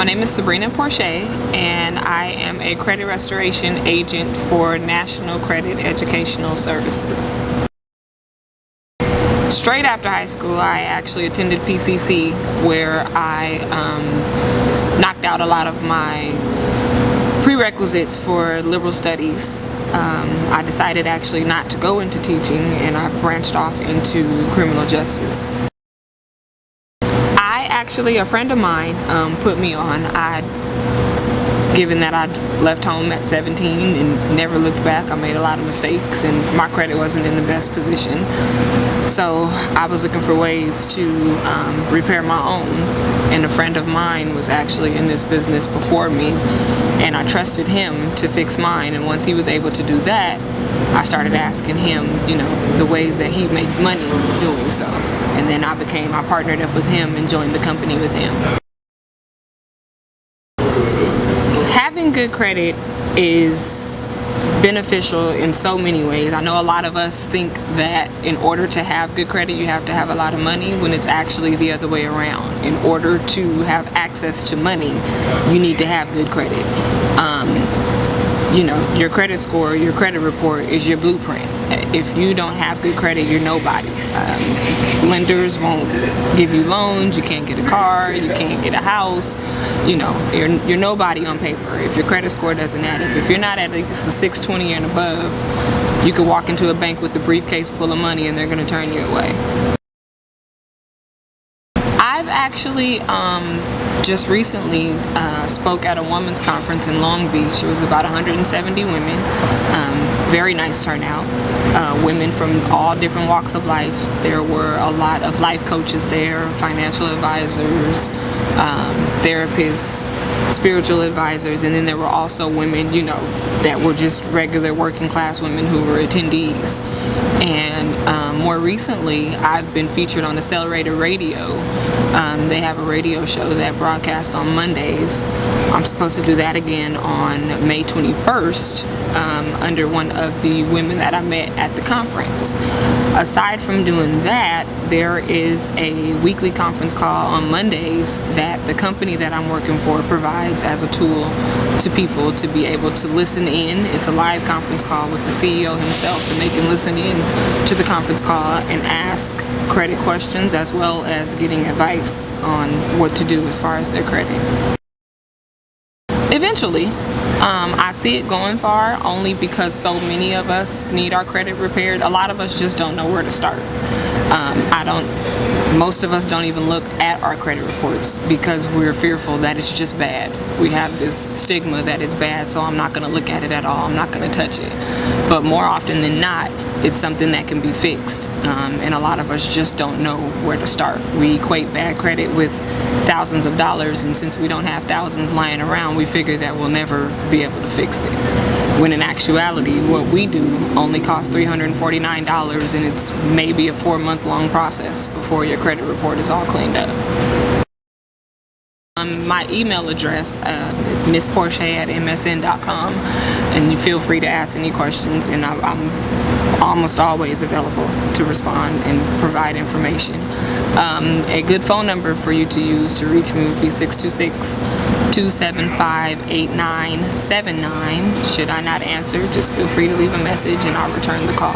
My name is Sabrina Porchia, and I am a credit restoration agent for National Credit Educational Services. Straight after high school, I actually attended PCC, where I knocked out a lot of my prerequisites for liberal studies. I decided actually not to go into teaching, and I've branched off into criminal justice. Actually, a friend of mine put me on. Given that I left home at 17 and never looked back, I made a lot of mistakes and my credit wasn't in the best position. So I was looking for ways to repair my own, and a friend of mine was actually in this business before me, and I trusted him to fix mine. And once he was able to do that, I started asking him, the ways that he makes money doing so. And then I partnered up with him and joined the company with him. Having good credit is beneficial in so many ways. I know a lot of us think that in order to have good credit, you have to have a lot of money, when it's actually the other way around. In order to have access to money, you need to have good credit. Your credit score, your credit report is your blueprint. If you don't have good credit, you're nobody. Lenders won't give you loans, you can't get a car, you can't get a house. You're nobody on paper if your credit score doesn't add up. If you're not at least a 620 and above, you could walk into a bank with a briefcase full of money and they're going to turn you away. I've actually just recently spoke at a women's conference in Long Beach. It was about 170 women. Very nice turnout. Women from all different walks of life. There were a lot of life coaches there, financial advisors, therapists, spiritual advisors, and then there were also women, that were just regular working class women who were attendees. And more recently, I've been featured on Accelerator Radio. They have a radio show that broadcasts on Mondays. I'm supposed to do that again on May 21st under one of the women that I met at the conference. Aside from doing that, there is a weekly conference call on Mondays that the company that I'm working for provides as a tool to people to be able to listen in. It's a live conference call with the CEO himself, and they can listen in to the conference call and ask credit questions, as well as getting advice on what to do as far as their credit. Eventually, I see it going far, only because so many of us need our credit repaired. A lot of us just don't know where to start. Most of us don't even look at our credit reports because we're fearful that it's just bad. We have this stigma that it's bad, so I'm not going to look at it at all. I'm not going to touch it. But more often than not, it's something that can be fixed, and a lot of us just don't know where to start. We equate bad credit with thousands of dollars, and since we don't have thousands lying around, we figure that we'll never be able to fix it. When in actuality, what we do only costs $349, and it's maybe a 4-month-long process before your credit report is all cleaned up. My email address, missporchia@msn.com, and you feel free to ask any questions, and I'm almost always available to respond and provide information. A good phone number for you to use to reach me would be 626-275-8979. Should I not answer, just feel free to leave a message and I'll return the call.